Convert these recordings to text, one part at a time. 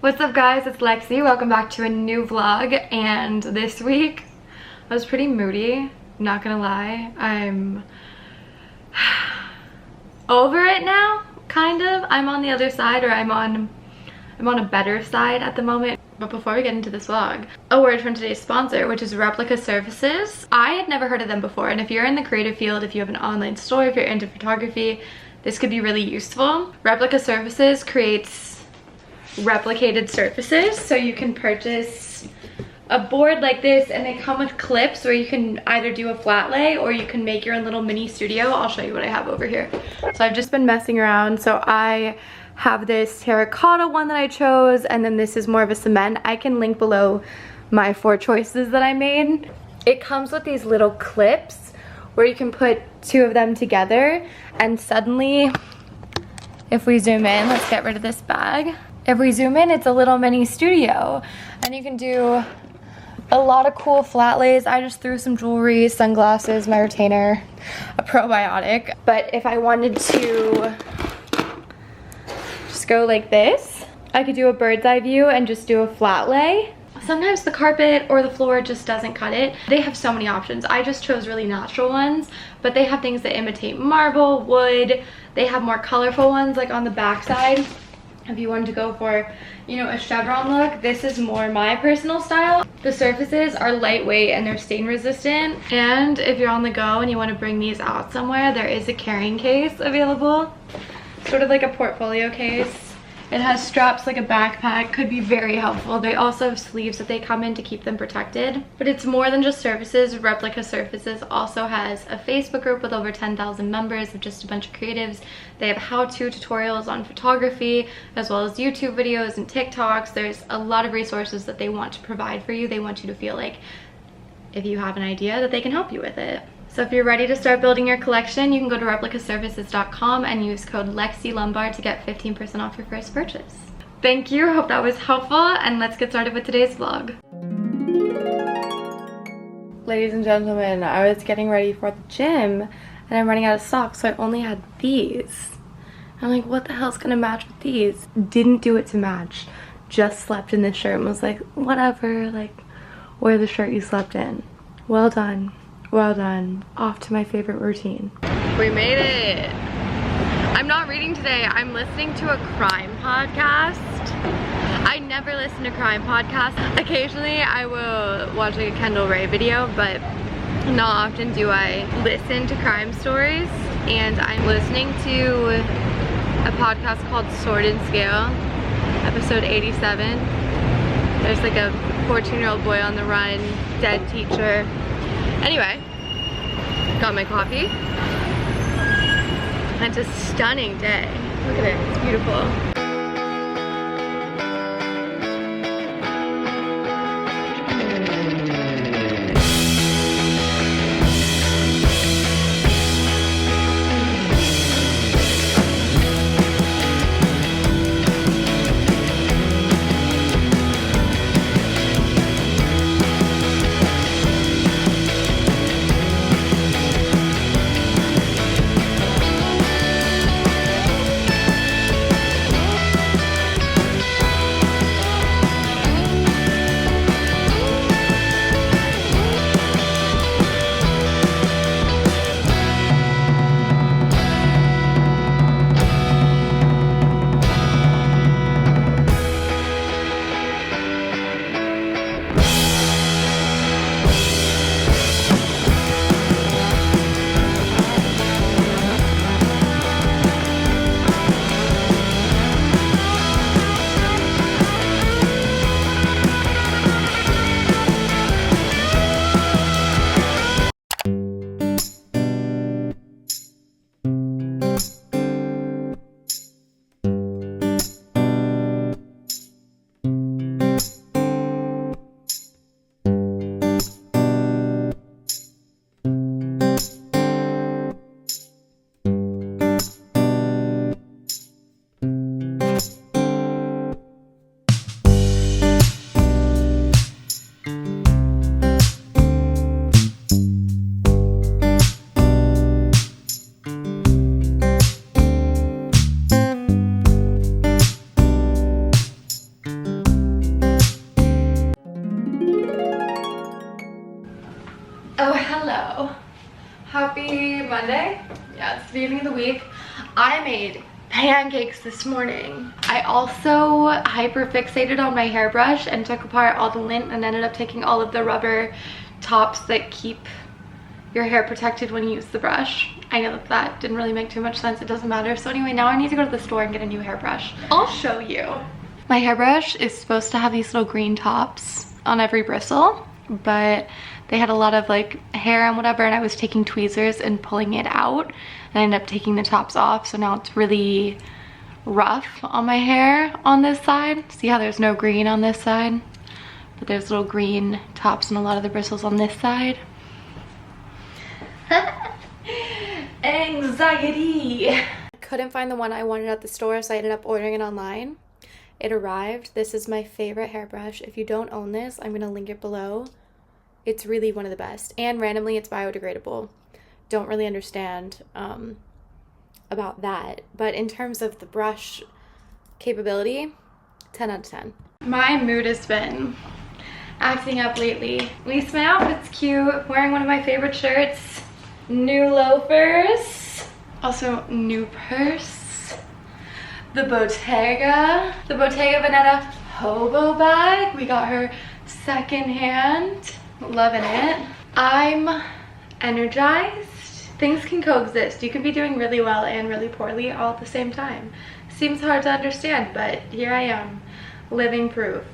What's up guys, it's Lexi. Welcome back to a new vlog, and this week I was pretty moody, not gonna lie. I'm over it now, kind of. I'm on the other side, or I'm on a better side at the moment. But before we get into this vlog, a word from today's sponsor, which is Replica services. I had never heard of them before, and if you're in the creative field, if you have an online store, if you're into photography, this could be really useful. Replica services creates replicated surfaces, so you can purchase a board like this, and they come with clips where you can either do a flat lay or you can make your own little mini studio. I'll show you what I have over here. So I've just been messing around. So I have this terracotta one that I chose, and then this is more of a cement. I can link below my 4 choices that I made. It comes with these little clips where you can put 2 of them together, and suddenly, if we zoom in, let's get rid of this bag. If we zoom in, it's a little mini studio, and you can do a lot of cool flat lays. I just threw some jewelry, sunglasses, my retainer, a probiotic. But if I wanted to just go like this, I could do a bird's eye view and just do a flat lay. Sometimes the carpet or the floor just doesn't cut it. They have so many options. I just chose really natural ones, but they have things that imitate marble, wood. They have more colorful ones, like on the back side. If you wanted to go for, you know, a chevron look, this is more my personal style. The surfaces are lightweight and they're stain resistant. And if you're on the go and you want to bring these out somewhere, there is a carrying case available. Sort of like a portfolio case. It has straps like a backpack, could be very helpful. They also have sleeves that they come in to keep them protected. But it's more than just surfaces. Replica Surfaces also has a Facebook group with over 10,000 members of just a bunch of creatives. They have how-to tutorials on photography, as well as YouTube videos and TikToks. There's a lot of resources that they want to provide for you. They want you to feel like if you have an idea that they can help you with it. So if you're ready to start building your collection, you can go to replicaservices.com and use code LexiLumbar to get 15% off your first purchase. Thank you, hope that was helpful, and let's get started with today's vlog. Ladies and gentlemen, I was getting ready for the gym, and I'm running out of socks, so I only had these. I'm like, what the hell's gonna match with these? Didn't do it to match. Just slept in this shirt and was like, whatever, like, wear the shirt you slept in. Well done. Well done. Off to my favorite routine. We made it. I'm not reading today. I'm listening to a crime podcast. I never listen to crime podcasts. Occasionally I will watch like a Kendall Ray video, but not often do I listen to crime stories. And I'm listening to a podcast called Sword and Scale, episode 87. There's like a 14-year-old boy on the run, dead teacher. Anyway, got my coffee. It's a stunning day. Look at it, it's beautiful. Happy Monday. Yeah, it's the beginning of the week. I made pancakes this morning. I also hyper fixated on my hairbrush and took apart all the lint and ended up taking all of the rubber tops that keep your hair protected when you use the brush. I know that that didn't really make too much sense. It doesn't matter. So anyway, now I need to go to the store and get a new hairbrush. I'll show you. My hairbrush is supposed to have these little green tops on every bristle, but they had a lot of like hair and whatever, and I was taking tweezers and pulling it out, and I ended up taking the tops off, so now it's really rough on my hair on this side. See how there's no green on this side, but there's little green tops on a lot of the bristles on this side. Anxiety. I couldn't find the one I wanted at the store, so I ended up ordering it online. It arrived. This is my favorite hairbrush. If you don't own this, I'm gonna link it below. It's really one of the best, and randomly it's biodegradable. Don't really understand about that, but in terms of the brush capability, 10 out of 10. My mood has been acting up lately. At least my outfit's cute. Wearing one of my favorite shirts, new loafers, also new purse, the Bottega Veneta hobo bag. We got her secondhand. Loving it. I'm energized. Things can coexist. You can be doing really well and really poorly all at the same time. Seems hard to understand, but here I am, living proof.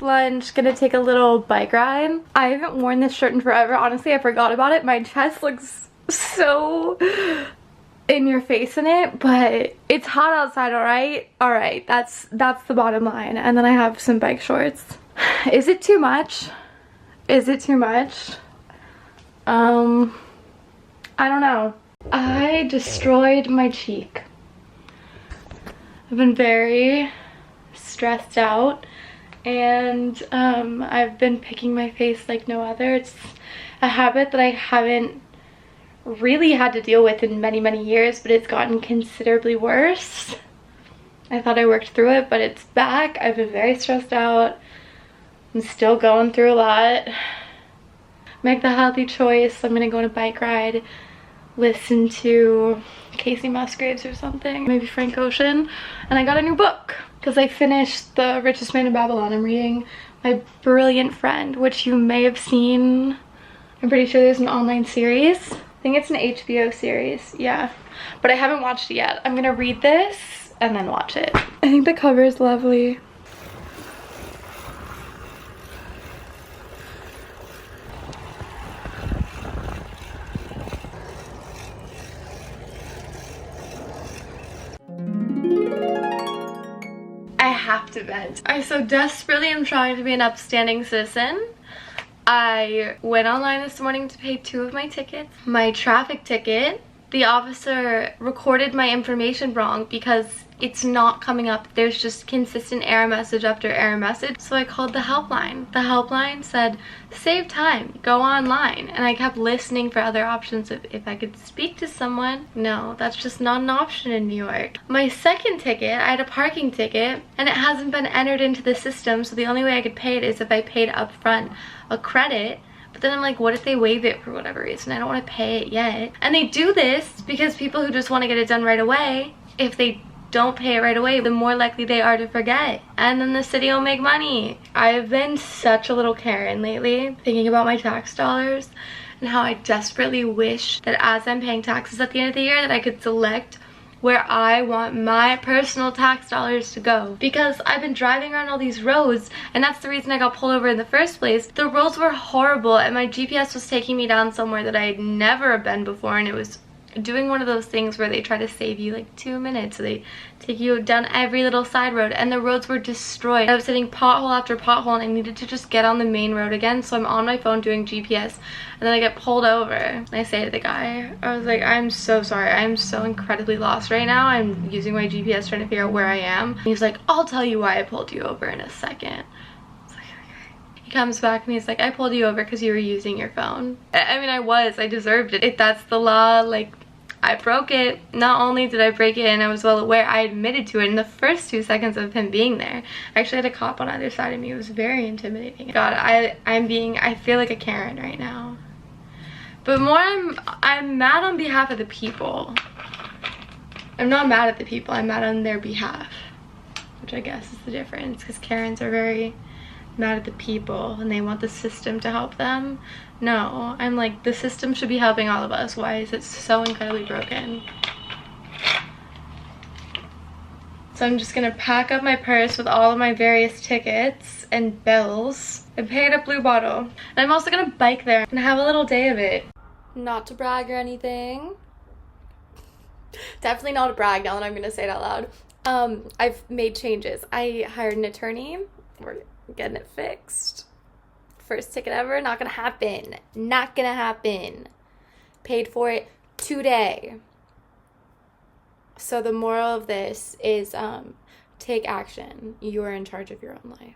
Lunch, gonna take a little bike ride. I haven't worn this shirt in forever. Honestly, I forgot about it. My chest looks so in your face in it, but it's hot outside, all right, that's the bottom line. And then I have some bike shorts. Is it too much? Is it too much? I don't know. I destroyed my cheek. I've been very stressed out, and I've been picking my face like no other. It's a habit that I haven't really had to deal with in many years, but it's gotten considerably worse. I thought I worked through it, but it's back. I've been very stressed out. I'm still going through a lot. Make the healthy choice. I'm gonna go on a bike ride, listen to Casey Musgraves or something, maybe Frank Ocean, and I got a new book because I finished The Richest Man in Babylon. I'm reading My Brilliant Friend, which you may have seen. I'm pretty sure there's an online series. I think it's an HBO series, yeah, but I haven't watched it yet. I'm gonna read this and then watch it. I think the cover is lovely. I have to vent. I so desperately am trying to be an upstanding citizen. I went online this morning to pay 2 of my tickets. My traffic ticket, the officer recorded my information wrong because it's not coming up. There's just consistent error message after error message. So I called the helpline. The helpline said, save time, go online. And I kept listening for other options if I could speak to someone. No, that's just not an option in New York. My second ticket, I had a parking ticket and it hasn't been entered into the system. So the only way I could pay it is if I paid upfront a credit. But then I'm like, what if they waive it for whatever reason? I don't want to pay it yet. And they do this because people who just want to get it done right away, if they don't pay it right away, the more likely they are to forget, and then the city will make money. I've been such a little Karen lately, thinking about my tax dollars and how I desperately wish that as I'm paying taxes at the end of the year that I could select where I want my personal tax dollars to go, because I've been driving around all these roads, and that's the reason I got pulled over in the first place. The roads were horrible and my GPS was taking me down somewhere that I had never been before, and it was doing one of those things where they try to save you like 2 minutes, so they take you down every little side road, and the roads were destroyed. I was hitting pothole after pothole and I needed to just get on the main road again, so I'm on my phone doing GPS, and then I get pulled over and I say to the guy, I was like, I'm so sorry, I'm so incredibly lost right now, I'm using my GPS trying to figure out where I am. And he's like, I'll tell you why I pulled you over in a second. comes back and he's like, I pulled you over because you were using your phone. I mean, I deserved it. If that's the law, like, I broke it. Not only did I break it and I was well aware, I admitted to it in the first 2 seconds of him being there. I actually had a cop on either side of me. It was very intimidating. God, I feel like a Karen right now. But more, I'm mad on behalf of the people. I'm not mad at the people, I'm mad on their behalf. Which I guess is the difference, because Karens are very mad at the people and they want the system to help them. No, I'm like, the system should be helping all of us. Why is it so incredibly broken? So I'm just gonna pack up my purse with all of my various tickets and bills and pay at a Blue Bottle. And I'm also gonna bike there and have a little day of it. Not to brag or anything. Definitely not a brag now that I'm gonna say it out loud. I've made changes. I hired an attorney. We're getting it fixed. First ticket ever, not gonna happen. Not gonna happen. Paid for it today. So the moral of this is take action. You are in charge of your own life.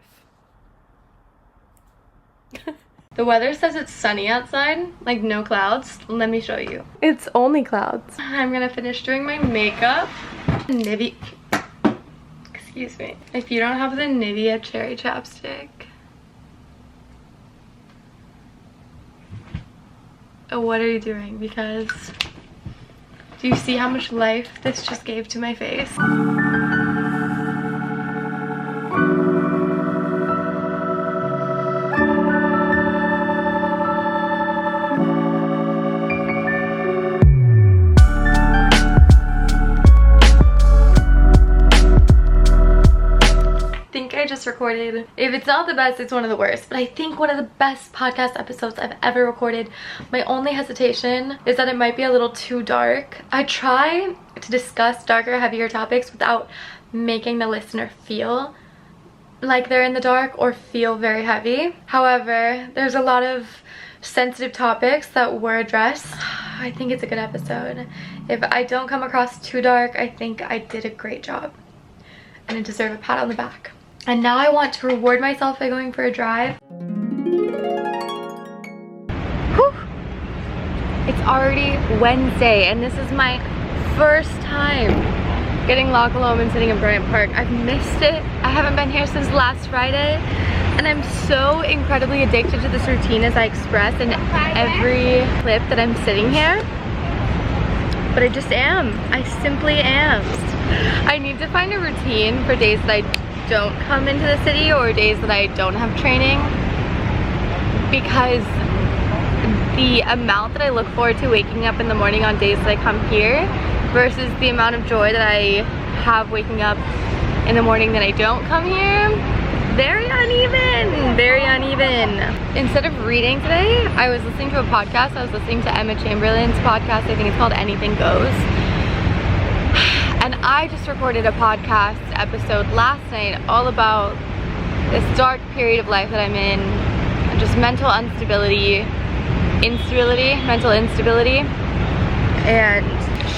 The weather says it's sunny outside, like no clouds. Let me show you. It's only clouds. I'm gonna finish doing my makeup. Nivea, excuse me. If you don't have the Nivea cherry chapstick, what are you doing? Because do you see how much life this just gave to my face? Recorded. If it's not the best, it's one of the worst, but I think one of the best podcast episodes I've ever recorded. My only hesitation is that it might be a little too dark. I try to discuss darker, heavier topics without making the listener feel like they're in the dark or feel very heavy. However, there's a lot of sensitive topics that were addressed. I think it's a good episode. If I don't come across too dark, I think I did a great job and I deserve a pat on the back. And now I want to reward myself by going for a drive. Whew. It's already Wednesday and this is my first time getting La Colombe and sitting in Bryant Park. I've missed it. I haven't been here since last Friday and I'm so incredibly addicted to this routine, as I express in every clip that I'm sitting here. But I just am. I simply am. I need to find a routine for days that I don't come into the city or days that I don't have training, because the amount that I look forward to waking up in the morning on days that I come here versus the amount of joy that I have waking up in the morning that I don't come here, very uneven, very uneven. Instead of reading today, I was listening to a podcast. I was listening to Emma Chamberlain's podcast. I think it's called Anything Goes. And I just recorded a podcast episode last night all about this dark period of life that I'm in, just mental instability, mental instability. And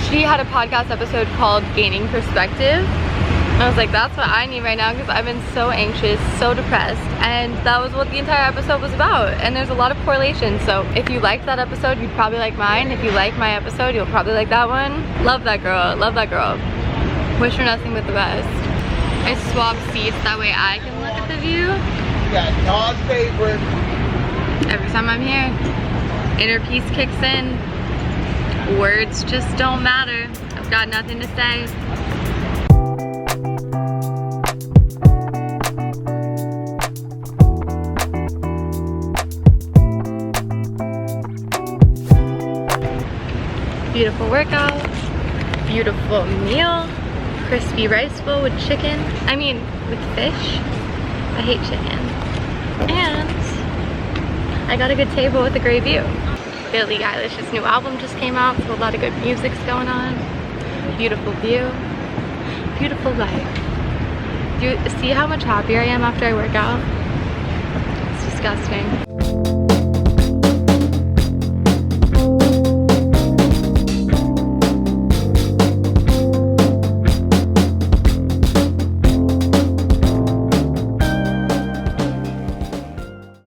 she had a podcast episode called Gaining Perspective. And I was like, that's what I need right now, because I've been so anxious, so depressed, and that was what the entire episode was about. And there's a lot of correlation. So if you liked that episode, you'd probably like mine. If you like my episode, you'll probably like that one. Love that girl, love that girl. Wish her nothing but the best. I swapped seats, that way I can look at the view. Got Todd's favorite. Every time I'm here, inner peace kicks in. Words just don't matter. I've got nothing to say. Beautiful workout, beautiful meal, crispy rice bowl with chicken, with fish. I hate chicken. And I got a good table with a great view. Billie Eilish's new album just came out, so a lot of good music's going on. Beautiful view, beautiful life. Do you see how much happier I am after I work out? It's disgusting.